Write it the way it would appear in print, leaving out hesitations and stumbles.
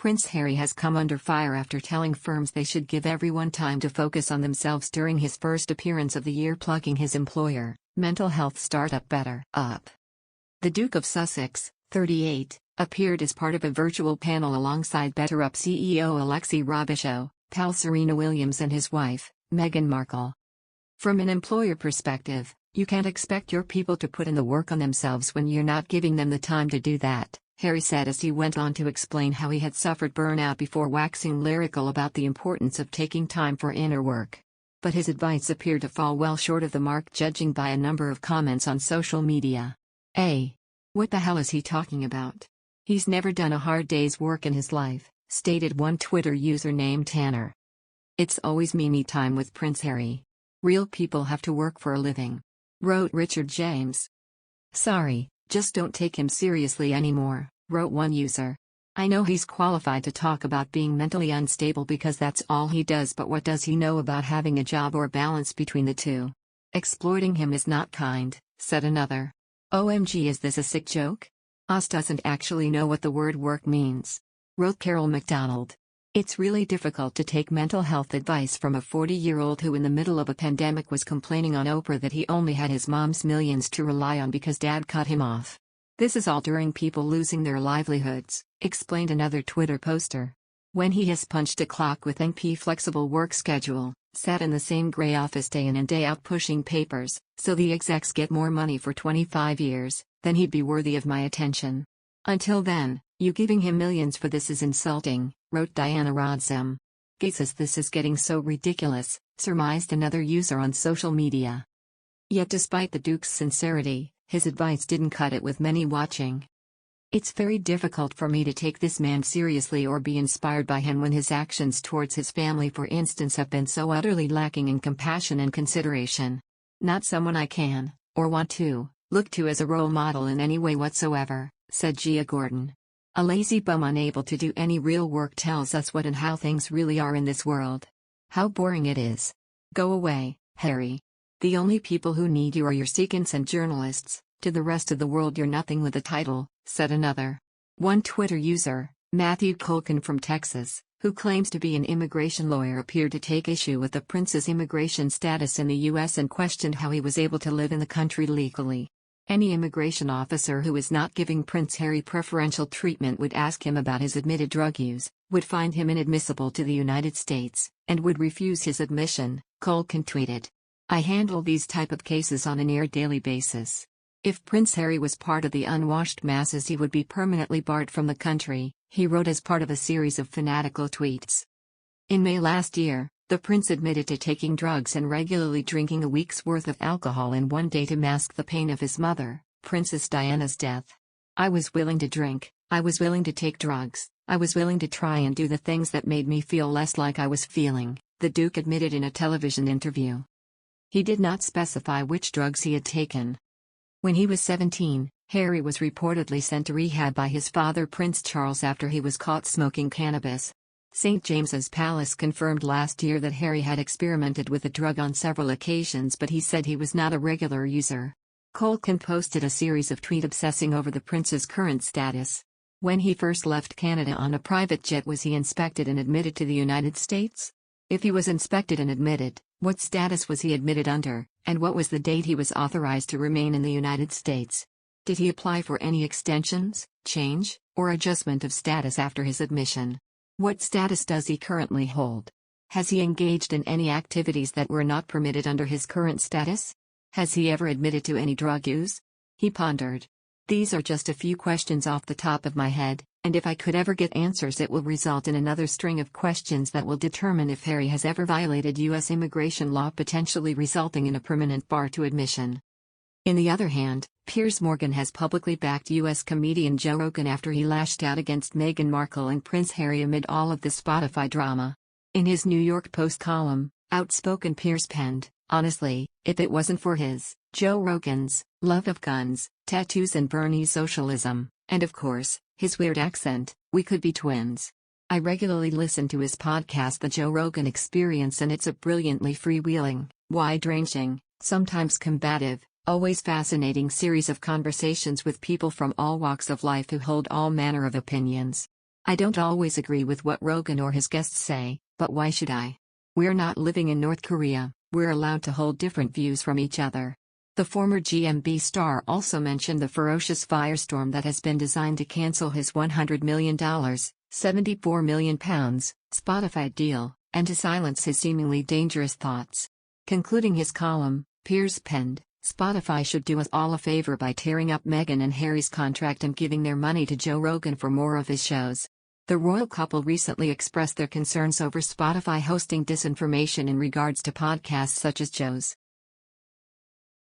Prince Harry has come under fire after telling firms they should give everyone time to focus on themselves during his first appearance of the year, plugging his employer, mental health startup Better Up. The Duke of Sussex, 38, appeared as part of a virtual panel alongside Better Up CEO Alexei Robichaud, pal Serena Williams and his wife, Meghan Markle. From an employer perspective, you can't expect your people to put in the work on themselves when you're not giving them the time to do that, Harry said as he went on to explain how he had suffered burnout before waxing lyrical about the importance of taking time for inner work. But his advice appeared to fall well short of the mark, judging by a number of comments on social media. What the hell is he talking about? He's never done a hard day's work in his life, stated one Twitter user named Tanner. It's always me time with Prince Harry. Real people have to work for a living, wrote Richard James. Sorry, just don't take him seriously anymore, wrote one user. I know he's qualified to talk about being mentally unstable because that's all he does, but what does he know about having a job or balance between the two? Exploiting him is not kind, said another. OMG, is this a sick joke? Us doesn't actually know what the word work means, wrote Carol McDonald. It's really difficult to take mental health advice from a 40-year-old who in the middle of a pandemic was complaining on Oprah that he only had his mom's millions to rely on because dad cut him off. This is all during people losing their livelihoods, explained another Twitter poster. When he has punched a clock with NP flexible work schedule, sat in the same gray office day in and day out pushing papers, so the execs get more money for 25 years, then he'd be worthy of my attention. Until then, you giving him millions for this is insulting, wrote Diana Rodzim. Jesus, this is getting so ridiculous, surmised another user on social media. Yet despite the Duke's sincerity, his advice didn't cut it with many watching. It's very difficult for me to take this man seriously or be inspired by him when his actions towards his family, for instance, have been so utterly lacking in compassion and consideration. Not someone I can, or want to, look to as a role model in any way whatsoever, said Gia Gordon. A lazy bum unable to do any real work tells us what and how things really are in this world. How boring it is. Go away, Harry. The only people who need you are your sekants and journalists. To the rest of the world you're nothing with a title, said another. One Twitter user, Matthew Kolken from Texas, who claims to be an immigration lawyer, appeared to take issue with the prince's immigration status in the U.S. and questioned how he was able to live in the country legally. Any immigration officer who is not giving Prince Harry preferential treatment would ask him about his admitted drug use, would find him inadmissible to the United States, and would refuse his admission, Kolken tweeted. I handle these type of cases on a near daily basis. If Prince Harry was part of the unwashed masses, he would be permanently barred from the country, he wrote as part of a series of fanatical tweets. In May last year, the prince admitted to taking drugs and regularly drinking a week's worth of alcohol in one day to mask the pain of his mother, Princess Diana's death. I was willing to drink, I was willing to take drugs, I was willing to try and do the things that made me feel less like I was feeling, the Duke admitted in a television interview. He did not specify which drugs he had taken. When he was 17, Harry was reportedly sent to rehab by his father Prince Charles after he was caught smoking cannabis. St. James's Palace confirmed last year that Harry had experimented with the drug on several occasions, but he said he was not a regular user. Kolken posted a series of tweets obsessing over the prince's current status. When he first left Canada on a private jet, was he inspected and admitted to the United States? If he was inspected and admitted, what status was he admitted under, and what was the date he was authorized to remain in the United States? Did he apply for any extensions, change, or adjustment of status after his admission? What status does he currently hold? Has he engaged in any activities that were not permitted under his current status? Has he ever admitted to any drug use? He pondered. These are just a few questions off the top of my head, and if I could ever get answers, it will result in another string of questions that will determine if Harry has ever violated U.S. immigration law, potentially resulting in a permanent bar to admission. On the other hand, Piers Morgan has publicly backed U.S. comedian Joe Rogan after he lashed out against Meghan Markle and Prince Harry amid all of the Spotify drama. In his New York Post column, outspoken Piers penned, honestly, if it wasn't for his, Joe Rogan's, love of guns, tattoos and Bernie socialism, and of course, his weird accent, we could be twins. I regularly listen to his podcast The Joe Rogan Experience, and it's a brilliantly freewheeling, wide-ranging, sometimes combative, always fascinating series of conversations with people from all walks of life who hold all manner of opinions. I don't always agree with what Rogan or his guests say, but why should I? We're not living in North Korea, we're allowed to hold different views from each other. The former GMB star also mentioned the ferocious firestorm that has been designed to cancel his $100 million, £74 million, Spotify deal, and to silence his seemingly dangerous thoughts. Concluding his column, Piers penned, Spotify should do us all a favor by tearing up Meghan and Harry's contract and giving their money to Joe Rogan for more of his shows. The royal couple recently expressed their concerns over Spotify hosting disinformation in regards to podcasts such as Joe's.